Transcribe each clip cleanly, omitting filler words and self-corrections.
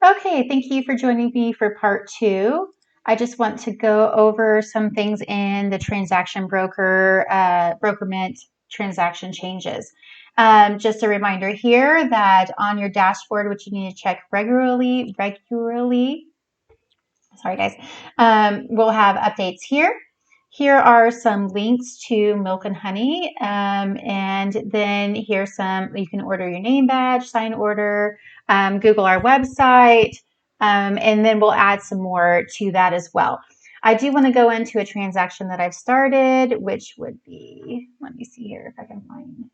Okay, thank you for joining me for part two. I just want to go over some things in the transaction brokerment transaction changes. Just a reminder here that on your dashboard, which you need to check regularly, sorry guys, we'll have updates here. Here are some links to Milk and Honey, and then here's some, you can order your name badge, sign order, Google our website, and then we'll add some more to that as well. I do want to go into a transaction that I've started, which would be, let me see here if I can find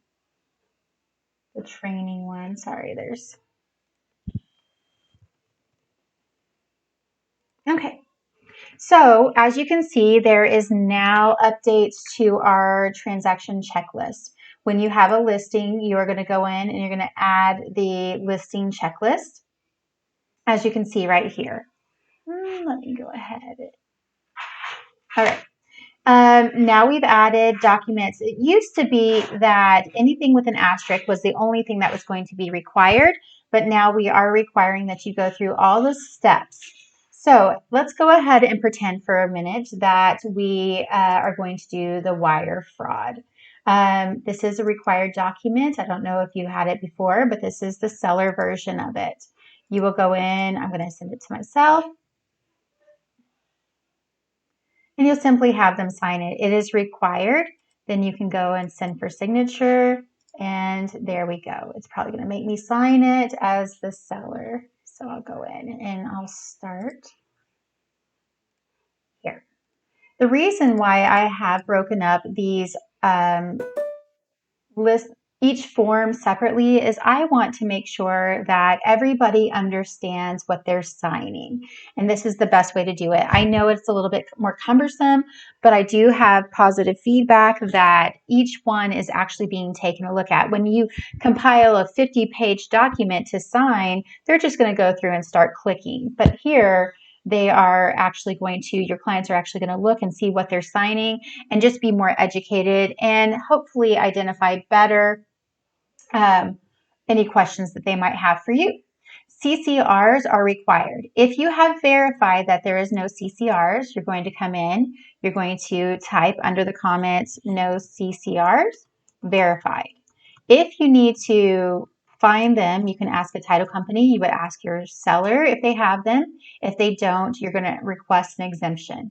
the training one. Sorry, okay. So as you can see, there is now updates to our transaction checklist. When you have a listing, you are going to go in and you're going to add the listing checklist, as you can see right here. Let me go ahead. All right. Now we've added documents. It used to be that anything with an asterisk was the only thing that was going to be required, but now we are requiring that you go through all the steps. So let's go ahead and pretend for a minute that we are going to do the wire fraud. This is a required document. I don't know if you had it before, but this is the seller version of it. You will go in, I'm going to send it to myself, and you'll simply have them sign it. It is required. Then you can go and send for signature, and there we go. It's probably going to make me sign it as the seller. So I'll go in and I'll start here. The reason why I have broken up these list each form separately is I want to make sure that everybody understands what they're signing. And this is the best way to do it. I know it's a little bit more cumbersome, but I do have positive feedback that each one is actually being taken a look at. When you compile a 50-page document to sign, they're just going to go through and start clicking. But here, they are actually going to, your clients are actually going to look and see what they're signing and just be more educated and hopefully identify better any questions that they might have for you. CCRs are required. If you have verified that there is no CCRs, you're going to come in, you're going to type under the comments, no CCRs, verified. If you need to find them, you can ask a title company. You would ask your seller if they have them. If they don't, you're going to request an exemption.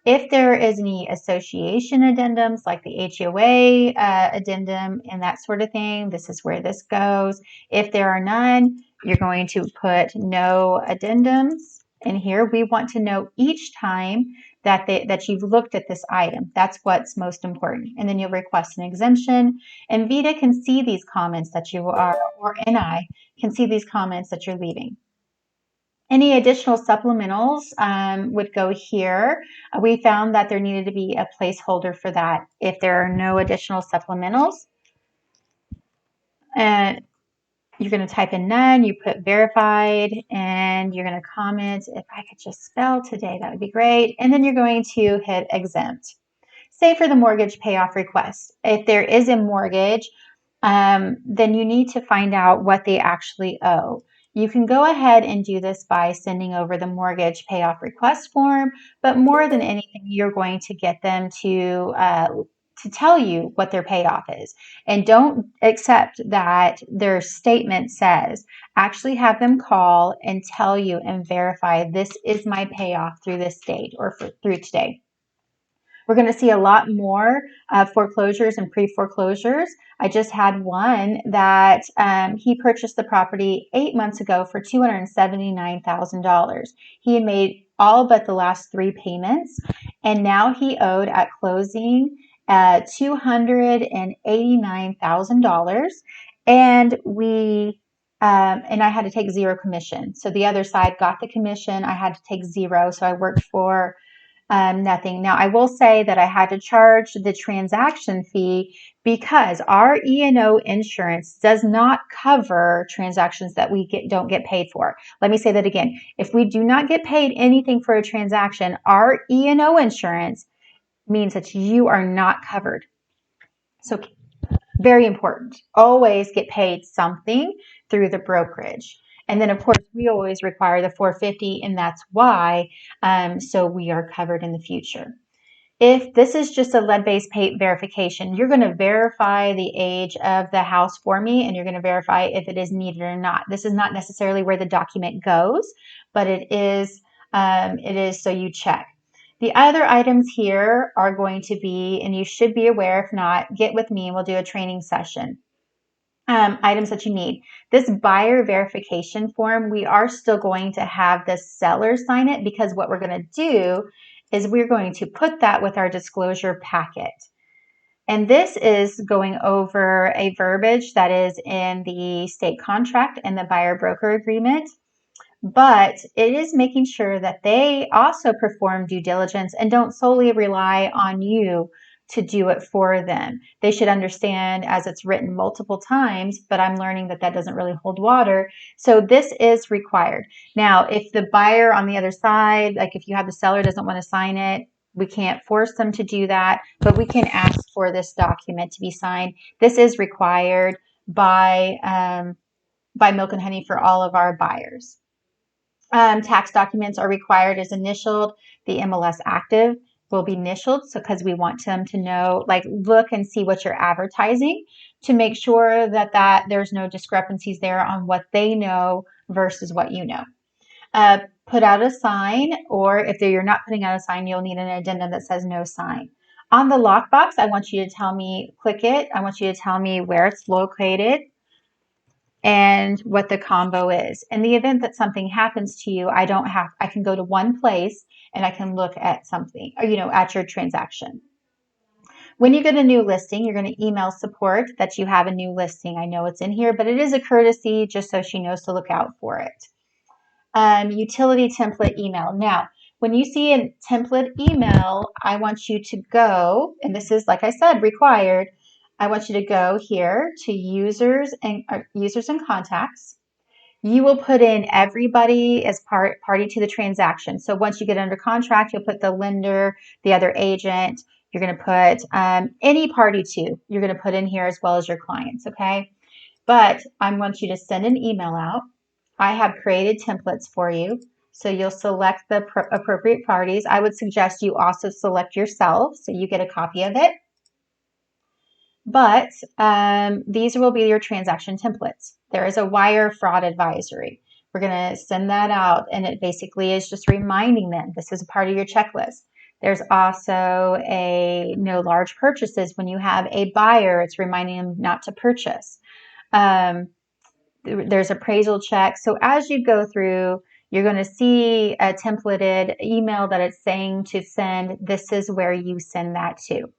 If there is any association addendums like the HOA addendum and that sort of thing, this is where this goes. If there are none, you're going to put no addendums. And here we want to know each time that you've looked at this item. That's what's most important. And then you'll request an exemption. And VITA can see these comments that you are, or NI can see these comments that you're leaving. Any additional supplementals would go here. We found that there needed to be a placeholder for that if there are no additional supplementals. And you're going to type in none, you put verified, and you're going to comment, if I could just spell today, that would be great. And then you're going to hit exempt. Say for the mortgage payoff request. If there is a mortgage, then you need to find out what they actually owe. You can go ahead and do this by sending over the mortgage payoff request form, but more than anything, you're going to get them to tell you what their payoff is. And don't accept that their statement says. Actually have them call and tell you and verify this is my payoff through this date or through today. We're going to see a lot more foreclosures and pre-foreclosures. I just had one that he purchased the property 8 months ago for $279,000. He had made all but the last 3 payments, and now he owed at closing $289,000, and I had to take 0 commission. So the other side got the commission. I had to take 0. So I worked for nothing. Now, I will say that I had to charge the transaction fee because our E&O insurance does not cover transactions that we don't get paid for. Let me say that again. If we do not get paid anything for a transaction, our E&O insurance means that you are not covered. So very important. Always get paid something through the brokerage. And then, of course, we always require the 450, and that's why, so we are covered in the future. If this is just a lead-based paint verification, you're going to verify the age of the house for me, and you're going to verify if it is needed or not. This is not necessarily where the document goes, but it is so you check. The other items here are going to be, and you should be aware, if not, get with me and we'll do a training session. Items that you need. This buyer verification form, we are still going to have the seller sign it, because what we're going to do is we're going to put that with our disclosure packet. And this is going over a verbiage that is in the state contract and the buyer broker agreement. But it is making sure that they also perform due diligence and don't solely rely on you to do it for them. They should understand, as it's written multiple times, but I'm learning that that doesn't really hold water. So this is required. Now, if the buyer on the other side, like if you have the seller doesn't want to sign it, we can't force them to do that, but we can ask for this document to be signed. This is required by Milk and Honey for all of our buyers. Tax documents are required as initialed. The MLS active will be initialed, so because we want them to know, like, look and see what you're advertising to make sure that there's no discrepancies there on what they know versus what you know. Put out a sign, or if you're not putting out a sign, you'll need an addendum that says no sign. On the lockbox, I want you to tell me, click it. I want you to tell me where it's located and what the combo is. In the event that something happens to you, I can go to one place and I can look at something, at your transaction. When you get a new listing, you're going to email support that you have a new listing. I know it's in here, but it is a courtesy just so she knows to look out for it. Utility template email. Now, when you see a template email, I want you to go, and this is, like I said, required. I want you to go here to users and contacts. You will put in everybody as party to the transaction. So once you get under contract, you'll put the lender, the other agent. You're going to put any party to. You're going to put in here as well as your clients, okay? But I want you to send an email out. I have created templates for you. So you'll select the appropriate parties. I would suggest you also select yourself so you get a copy of it. But these will be your transaction templates. There is a wire fraud advisory. We're going to send that out, and it basically is just reminding them this is a part of your checklist. There's also a no large purchases. When you have a buyer, it's reminding them not to purchase. There's appraisal check. So as you go through, you're going to see a templated email that it's saying to send. This is where you send that to.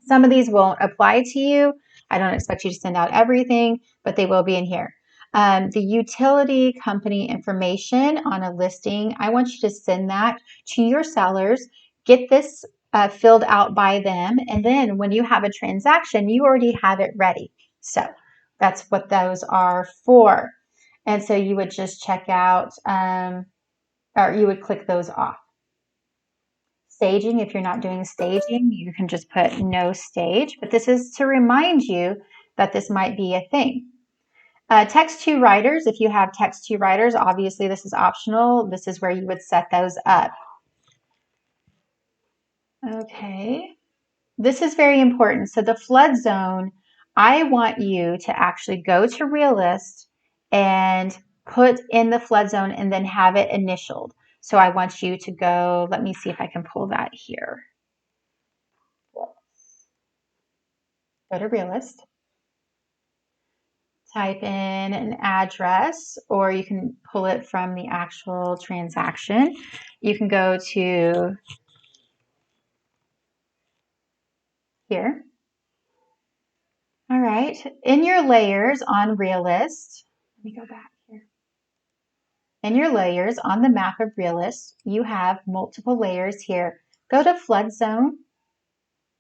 Some of these won't apply to you. I don't expect you to send out everything, but they will be in here. The utility company information on a listing, I want you to send that to your sellers. Get this filled out by them. And then when you have a transaction, you already have it ready. So that's what those are for. And so you would just check out, or you would click those off. Staging, if you're not doing staging, you can just put no stage, but this is to remind you that this might be a thing. Text to writers, if you have text to writers, obviously this is optional. This is where you would set those up. Okay, this is very important. So the flood zone, I want you to actually go to Realist and put in the flood zone and then have it initialed. So I want you to go, let me see if I can pull that here. Go to Realist, type in an address, or you can pull it from the actual transaction. You can go to here. All right, in your layers on Realist, let me go back here. In your layers on the map of Realist, you have multiple layers here. Go to flood zone.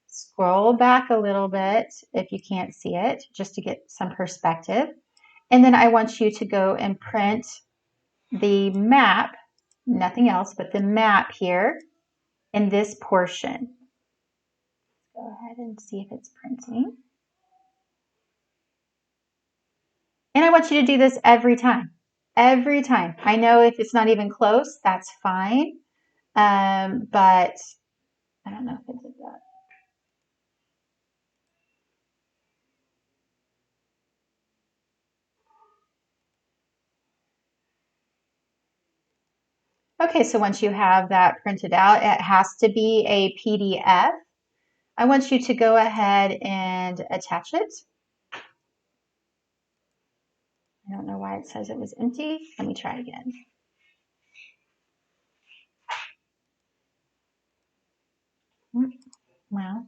Scroll back a little bit if you can't see it, just to get some perspective. And then I want you to go and print the map, nothing else but the map here in this portion. Go ahead and see if it's printing. And I want you to do this every time. Every time. I know if it's not even close, that's fine. But I don't know if it did that. Okay, so once you have that printed out, it has to be a PDF. I want you to go ahead and attach it. I don't know why it says it was empty. Let me try again. Well,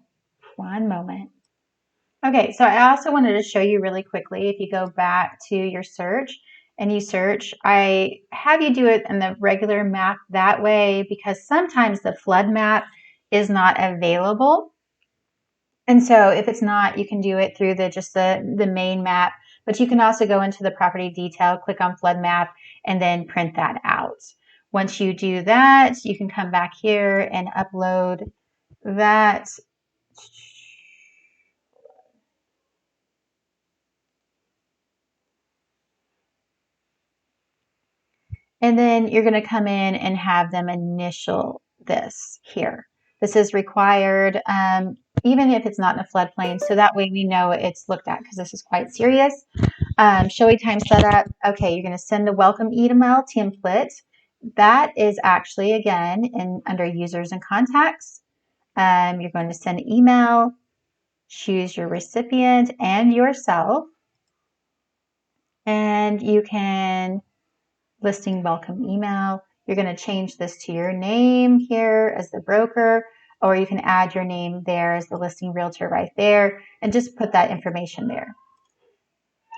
one moment. Okay, so I also wanted to show you really quickly, if you go back to your search and you search, I have you do it in the regular map that way because sometimes the flood map is not available. And so if it's not, you can do it through the main map, but you can also go into the property detail, click on flood map, and then print that out. Once you do that, you can come back here and upload that. And then you're going to come in and have them initial this here. This is required, even if it's not in a floodplain, so that way we know it's looked at because this is quite serious. Showy time setup. Okay, you're going to send a welcome email template. That is actually, again, under users and contacts. You're going to send an email, choose your recipient and yourself, and you can listing welcome email. You're going to change this to your name here as the broker, or you can add your name there as the listing realtor right there and just put that information there.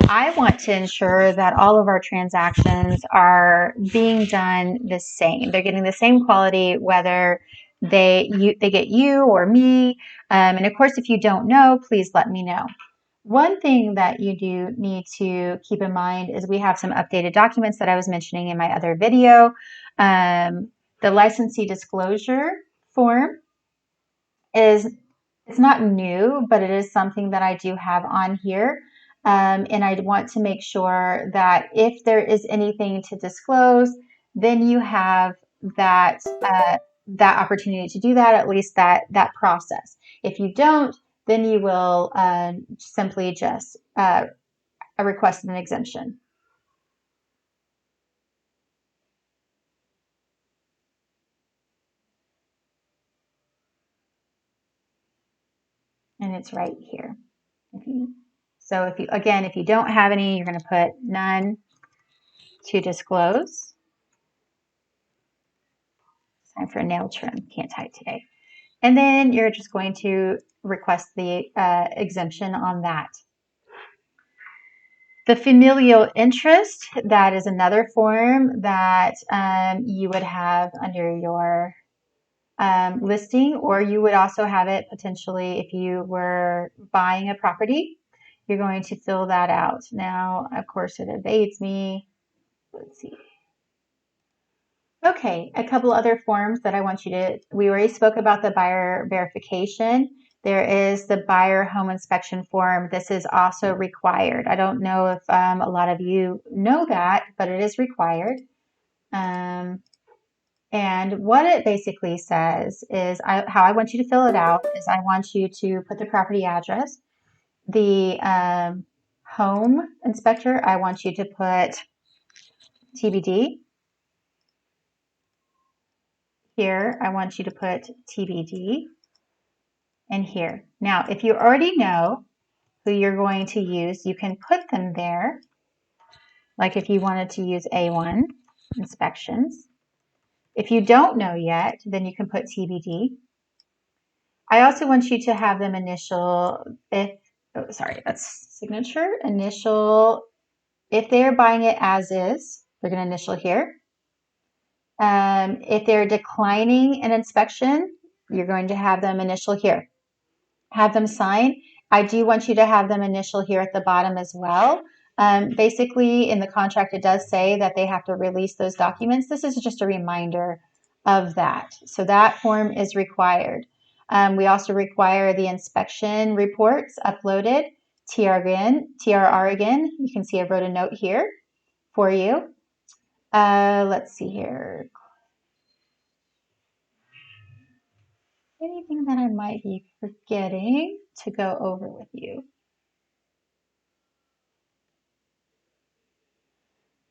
I want to ensure that all of our transactions are being done the same. They're getting the same quality, whether they get you or me. And of course, if you don't know, please let me know. One thing that you do need to keep in mind is we have some updated documents that I was mentioning in my other video. The licensee disclosure form it's not new, but it is something that I do have on here. And I want to make sure that if there is anything to disclose, then you have that opportunity to do that, at least that process. If you don't, then you will simply just request an exemption. And it's right here. So if you don't have any, you're going to put none to disclose. Time for a nail trim. Can't type today. And then you're just going to request the exemption on that. The familial interest, that is another form that you would have under your listing, or you would also have it potentially if you were buying a property. You're going to fill that out. Now, of course, it evades me. Let's see. Okay, a couple other forms that I want you to, we already spoke about the buyer verification. There is the buyer home inspection form. This is also required. I don't know if a lot of you know that, but it is required. And what it basically says is how I want you to fill it out is I want you to put the property address, the home inspector, I want you to put TBD. Here, I want you to put TBD. And here. Now, if you already know who you're going to use, you can put them there. Like if you wanted to use A1 inspections. If you don't know yet, then you can put TBD. I also want you to have them initial, that's signature, initial. If they're buying it as is, they're going to initial here. If they're declining an inspection, you're going to have them initial here. Have them sign. I do want you to have them initial here at the bottom as well. Basically, in the contract, it does say that they have to release those documents. This is just a reminder of that. So that form is required. We also require the inspection reports uploaded. TRR again. You can see I wrote a note here for you. Let's see here. Anything that I might be forgetting to go over with you?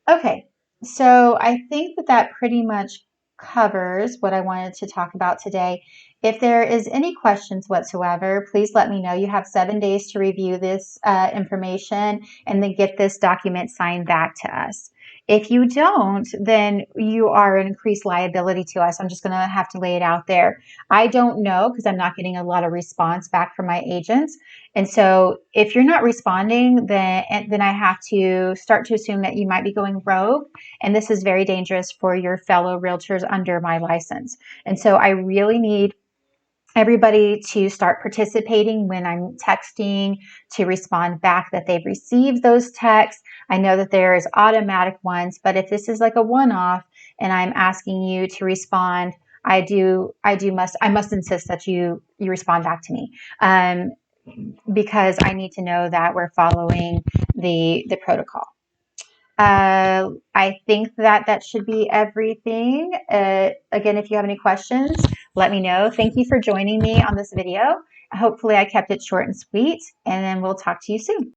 Okay, so I think that that pretty much covers what I wanted to talk about today. If there is any questions whatsoever, please let me know. You have 7 days to review this information and then get this document signed back to us. If you don't, then you are an increased liability to us. I'm just going to have to lay it out there. I don't know because I'm not getting a lot of response back from my agents. And so if you're not responding, then I have to start to assume that you might be going rogue. And this is very dangerous for your fellow realtors under my license. And so I really need everybody to start participating when I'm texting, to respond back that they've received those texts. I know that there is automatic ones, but if this is like a one-off and I'm asking you to respond, I must insist that you respond back to me. Because I need to know that we're following the protocol. I think that that should be everything. Again, if you have any questions, let me know. Thank you for joining me on this video. Hopefully I kept it short and sweet, and then we'll talk to you soon.